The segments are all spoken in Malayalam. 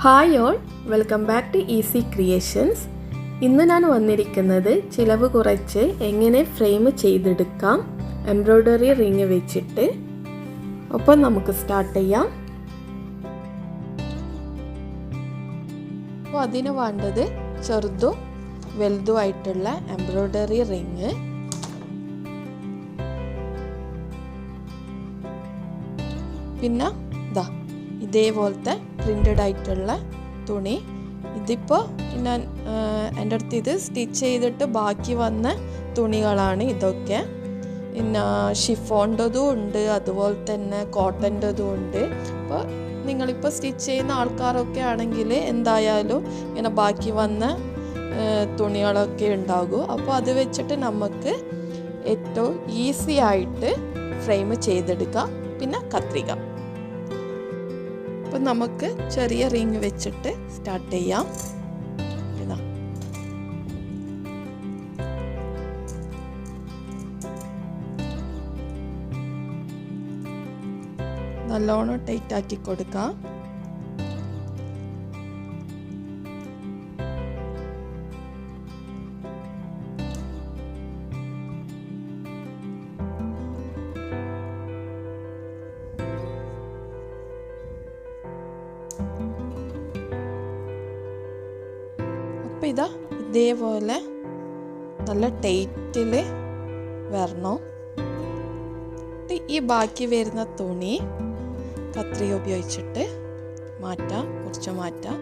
Hi all, welcome back to easy creations. ഇന്ന് ഞാൻ വന്നിരിക്കുന്നത് ചിലവ് കുറച്ച് എങ്ങനെ ഫ്രെയിം ചെയ്തെടുക്കാം എംബ്രോയ്ഡറി റിങ് വെച്ചിട്ട്. അപ്പം നമുക്ക് സ്റ്റാർട്ട് ചെയ്യാം. അപ്പോൾ അതിന് വേണ്ടത് ചെറുതും വലുതുമായിട്ടുള്ള എംബ്രോയ്ഡറി റിങ്, പിന്നെ ഇതേപോലത്തെ പ്രിൻ്റഡ് ആയിട്ടുള്ള തുണി. ഇതിപ്പോൾ ഞാൻ എൻ്റെ അടുത്ത് ഇത് സ്റ്റിച്ച് ചെയ്തിട്ട് ബാക്കി വന്ന തുണികളാണ് ഇതൊക്കെ. പിന്നെ ഷിഫോണിൻ്റെതും ഉണ്ട്, അതുപോലെ തന്നെ കോട്ടൻ്റെതും ഉണ്ട്. അപ്പോൾ നിങ്ങളിപ്പോൾ സ്റ്റിച്ച് ചെയ്യുന്ന ആൾക്കാരൊക്കെ ആണെങ്കിൽ എന്തായാലും ഇങ്ങനെ ബാക്കി വന്ന തുണികളൊക്കെ ഉണ്ടാകും. അപ്പോൾ അത് വെച്ചിട്ട് നമുക്ക് ഏറ്റവും ഈസി ആയിട്ട് ഫ്രെയിം ചെയ്തെടുക്കാം. പിന്നെ കത്രിക. അപ്പം നമുക്ക് ചെറിയ റിങ് വെച്ചിട്ട് സ്റ്റാർട്ട് ചെയ്യാം. നല്ലോണം ടൈറ്റ് ആക്കി കൊടുക്കാം. അപ്പം ഇതേപോലെ നല്ല ടൈറ്റിൽ വരണം. ഈ ബാക്കി വരുന്ന തുണി കത്രിക ഉപയോഗിച്ചിട്ട് കുറച്ച് മാറ്റാം.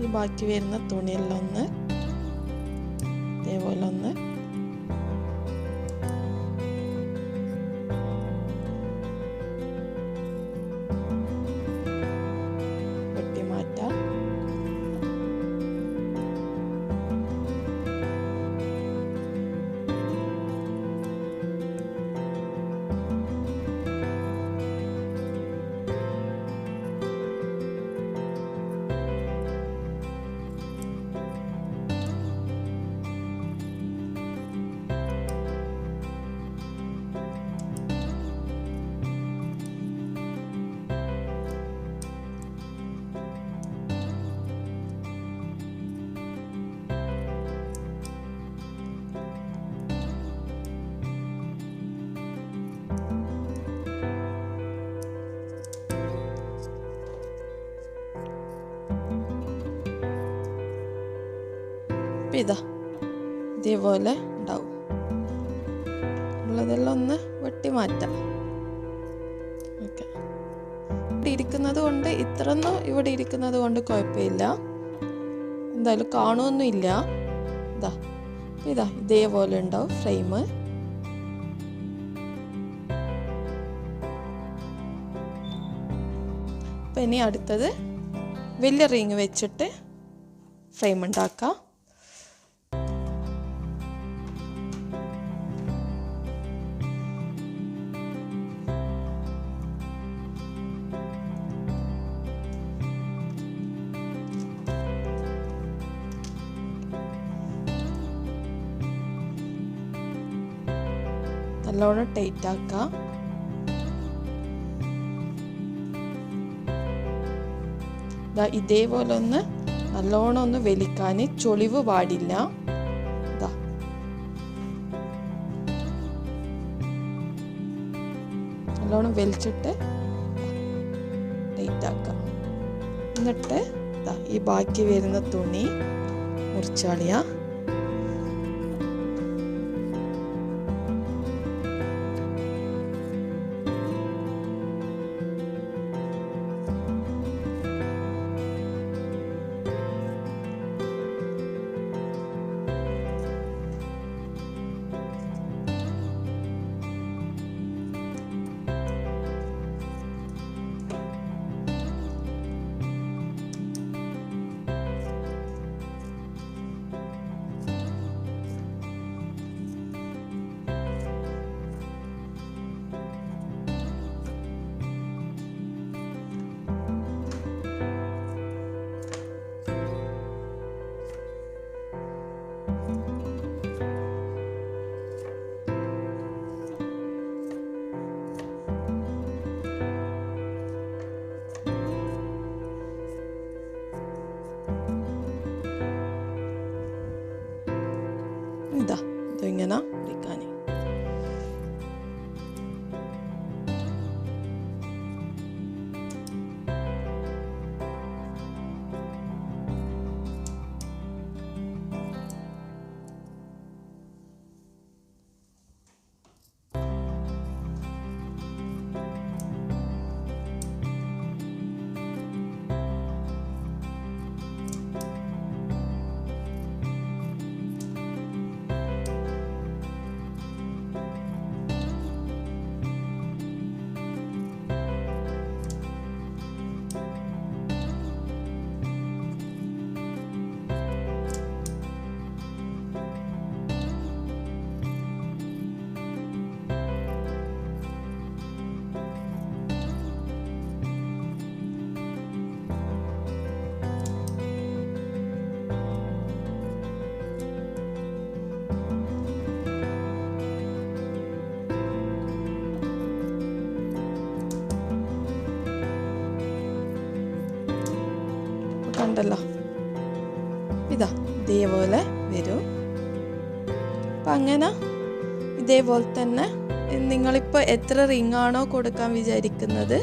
ഈ ബാക്കി വരുന്ന തുണിയെല്ലാം ഒന്ന് ഇതേപോലെ ഒന്ന് വെട്ടി മാറ്റാം. ഇതേപോലെ ഉണ്ടാവും. ഉള്ളതെല്ലാം ഒന്ന് വെട്ടി മാറ്റാം. ഓക്കെ. ഇവിടെ ഇരിക്കുന്നത് കൊണ്ട് കുഴപ്പമില്ല, എന്തായാലും കാണുമൊന്നുമില്ല. ഇതേപോലെ ഉണ്ടാവും ഫ്രെയിം. അപ്പം ഇനി അടുത്തത് വലിയ റിങ് വെച്ചിട്ട് ഫ്രെയിം ഉണ്ടാക്കാം. നല്ലോണം ടൈറ്റ് ആക്കാം. ഇതേപോലെ ഒന്ന് നല്ലോണം ഒന്ന് വലിക്കാൻ, ചൊളിവ് പാടില്ല. നല്ലോണം വലിച്ചിട്ട് ടൈറ്റ് ആക്കാം. എന്നിട്ട് ഈ ബാക്കി വരുന്ന തുണി മുറിച്ചാളിയാ. കണ്ടല്ലോ, ഇതാ ഇതേപോലെ വരും. അപ്പം അങ്ങനെ ഇതേപോലെ തന്നെ നിങ്ങളിപ്പോൾ എത്ര റിങ്ങാണോ കൊടുക്കാൻ വിചാരിക്കുന്നത്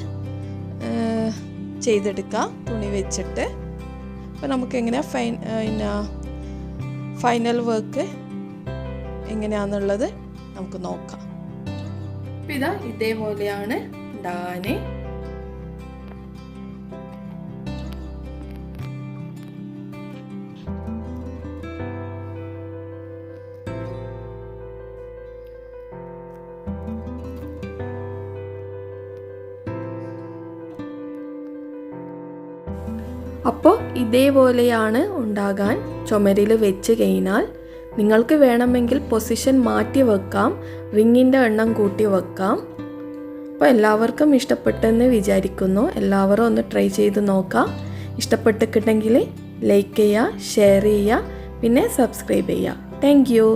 ചെയ്തെടുക്കാം തുണി വെച്ചിട്ട്. അപ്പോൾ നമുക്കെങ്ങനെയാണ് ഫൈനൽ വർക്ക് എങ്ങനെയാണെന്നുള്ളത് നമുക്ക് നോക്കാം. അപ്പം ഇതാ ഇതേപോലെയാണ് ഉണ്ടാകാൻ. അപ്പോൾ ഇതേപോലെയാണ് ഉണ്ടാകാൻ. ചുമരിൽ വെച്ച് കഴിഞ്ഞാൽ നിങ്ങൾക്ക് വേണമെങ്കിൽ പൊസിഷൻ മാറ്റി വെക്കാം, റിങ്ങിൻ്റെ എണ്ണം കൂട്ടി വെക്കാം. അപ്പോൾ എല്ലാവർക്കും ഇഷ്ടപ്പെട്ടെന്ന് വിചാരിക്കുന്നു. എല്ലാവരും ഒന്ന് ട്രൈ ചെയ്ത് നോക്കാം. ഇഷ്ടപ്പെട്ടിട്ടുണ്ടെങ്കിൽ ലൈക്ക് ചെയ്യുക, ഷെയർ ചെയ്യുക, പിന്നെ സബ്സ്ക്രൈബ് ചെയ്യുക. Thank you.